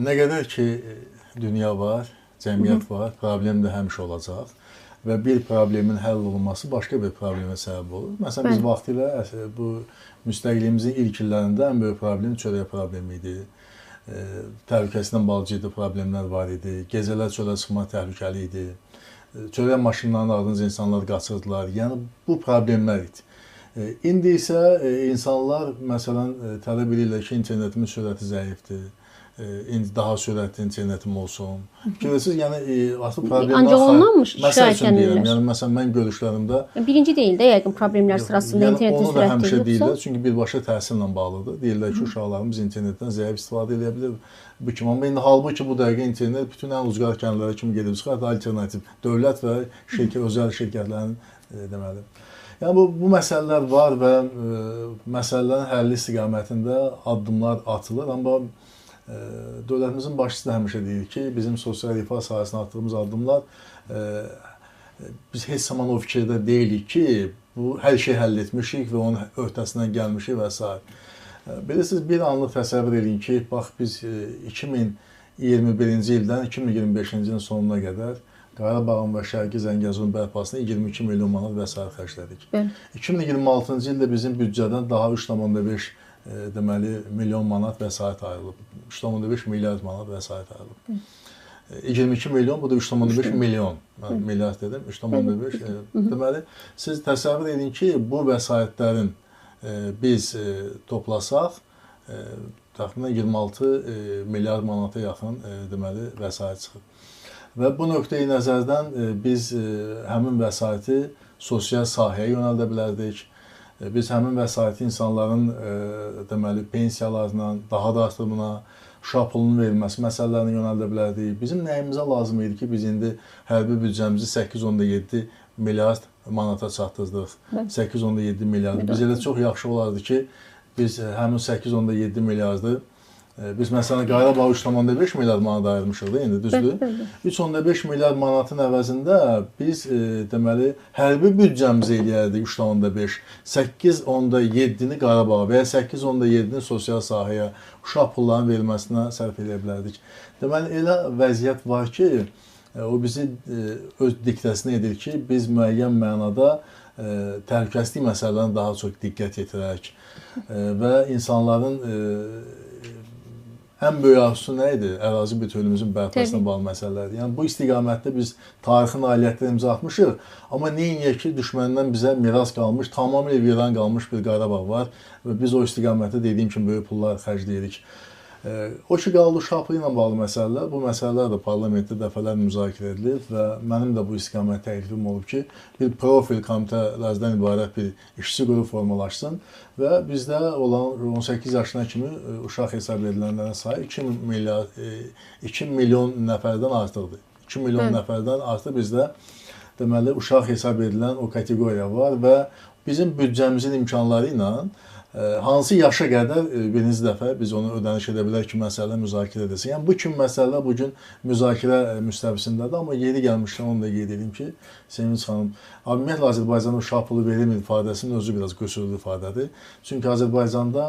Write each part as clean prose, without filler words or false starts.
Nə qədər ki, dünya var, cəmiyyət var, problem də həmişə olacaq və bir problemin həll olunması başqa bir problemə səbəb olur. Məsələn, biz vaxtilə bu müstəqilliyimizin ilk illərində ən böyük problem çörək problemi idi. Təhlükəsizliklə bağlı ciddi problemlər var idi. Gecələr çölə çıxmaq təhlükəli idi. Çörək maşınlarının ardınca insanlar qaçırdılar. Yəni, bu problemlər idi. İndi isə insanlar, məsələn, tələb edirlər ki, internetimin sürəti zəifdir. İndi daha sürətli internetim olsun. Fikirlərsiniz, yəni artıq problemlər... Ancaq ondanmı şikayət edirlər? Yəni, məsələn, mən görüşlərimdə... Birinci deyil də, yəqin problemlər sırasında internetin sürətli yoxsa? Onu da həmişə deyirlər, çünki birbaşa təhsillə bağlıdır. Deyirlər ki, uşaqlarımız internetdən zəif istifadə edə bilir. Bu kimi, amma indi halbuki bu dəqiqə internet bütün ən ucqar kəndlərə kimi gedib çıxar, alternativ dövlət və özəl şirkətlərin deməli. Yəni, bu məsələlər var və məsələlərin həlli istiqamətində addımlar atılır, amma dövlətimizin başçısı da həmişə deyir ki, bizim sosial rifah sahəsində atdığımız addımlar biz heç zaman o fikirdə deyilik ki, bu hər şey həll etmişik və onun öhdəsindən gəlmişik və s. Bilirsiniz, bir anlıq təsəvvür edin ki, bax biz 2021-ci ildən 2025-ci ilin sonuna qədər Qarabağın və Şərqi Zəngəzurun bərpasına 22 milyon manat vəsait xərclədik. 2026-cı ildə bizim büdcədən daha 3,5 deməli milyon manat vəsait ayrılıb. 3,5 milyard manat vəsait ayrılıb. 22 milyon, bu da 3,5 milyon. Milyard dedim, 3,5. Deməli, siz təsəvvür edin ki, bu vəsaitlərin biz toplasaq, təxminən 26 milyard manata yaxın deməli vəsait çıxır. Və bu nöqteyi nəzərdən biz həmin vəsaiti sosial sahəyə yönəldə bilərdik. Biz həmin vəsaiti insanların deməli pensiyalarına, daha da artırımına, uşaq pulunun verilməsi məsələlərinə yönəldə bilərdik. Bizim nəyimizə lazım idi ki, biz indi hərbi büdcəmizi 8,7 milyard manata çatdırdıq. 8,7 milyard. Biz elə çox yaxşı olardı ki, biz həmin 8,7 miljardı biz məsələn Qarabağ 3,5 milyard manat ayırmışıq da indi, düzdür? 3,5 milyard manatın əvəzində biz deməli hərbi büdcəmizi eləyərdik 3,5. 8,7-ni Qarabağa və ya 8,7-ni sosial sahəyə, uşaq pullarının verilməsinə sərf edə bilərdik. Deməli, elə vəziyyət var ki, o bizi öz diktəsinə edir ki, biz müəyyən mənada təhlükəsizlik məsələlərinə daha çox diqqət yetirək və insanların ən böyük arzusu nə idi? Ərazi bütövlüyümüzün bərpasına bağlı məsələlərdir. Yəni, bu istiqamətdə biz tarixi nailiyyətlərə imza atmışıq, amma neyiniyək ki, düşməndən bizə miras qalmış, tamamilə viran qalmış bir Qarabağ var və biz o istiqamətdə dediyim kimi böyük pullar xərcləyirik. O ki, qaldı uşaq pulu ilə bağlı məsələlər. Bu məsələlər də parlamentdə dəfələrlə müzakirə edilir və mənim də bu istiqamət təklifim olub ki, bir profil komitələrdən ibarət bir işçi qrupu formalaşsın və bizdə olan 18 yaşına kimi uşaq hesab edilənlərin sayı 2 milyon nəfərdən artıqdır. 2 milyon nəfərdən artıq bizdə deməli uşaq hesab edilən o kateqoriya var və bizim büdcəmizin imkanları ilə hansı yaşa qədər birinci dəfə biz onu ödəniş edə bilər ki, məsələ müzakirə edilsin. Yəni, bu kimi məsələlər bugün müzakirə müstəvisindədir, amma yeri gəlmişdən onu da qeyd edeyim ki, Sevinç xanım, ümumiyyətlə Azərbaycanda uşaq pulu verilmir ifadəsinin özü biraz qüsurlu ifadədir. Çünki Azərbaycanda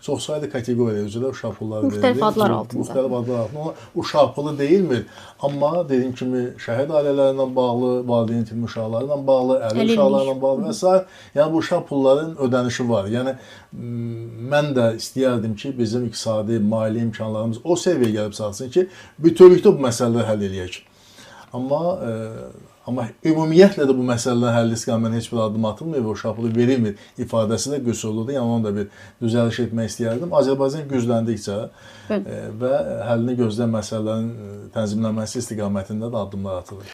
çox saylı kateqoriya üzrə uşaq pulları verilir. Müxtəlif adlar altında. Müxtəlif adlar altında. Uşaq pulu deyilmir, amma dediyim kimi şəhid ailələrlə bağlı, valideyn itirmiş uşaqlarla bağlı, əlil uşaqlarla bağlı və s. Yəni, bu uşaq pulların ödənişi var. Yəni, mən də istəyərdim ki, bizim iqtisadi, maliyyə imkanlarımız o səviyyəyə gəlib salsın ki, bütövlükdə bu məsələləri həll edək. Amma ümumiyyətlə də bu məsələlərin həlli istiqamətində heç bir addım atılmır və uşaq pulu verilmir ifadəsi də qüsurludur. Yəni, onu da bir düzəliş etmək istəyərdim. Azərbaycan gücləndikcə və həllini gözləyən məsələlərin tənzimlənməsi istiqamətində də addımlar atılır.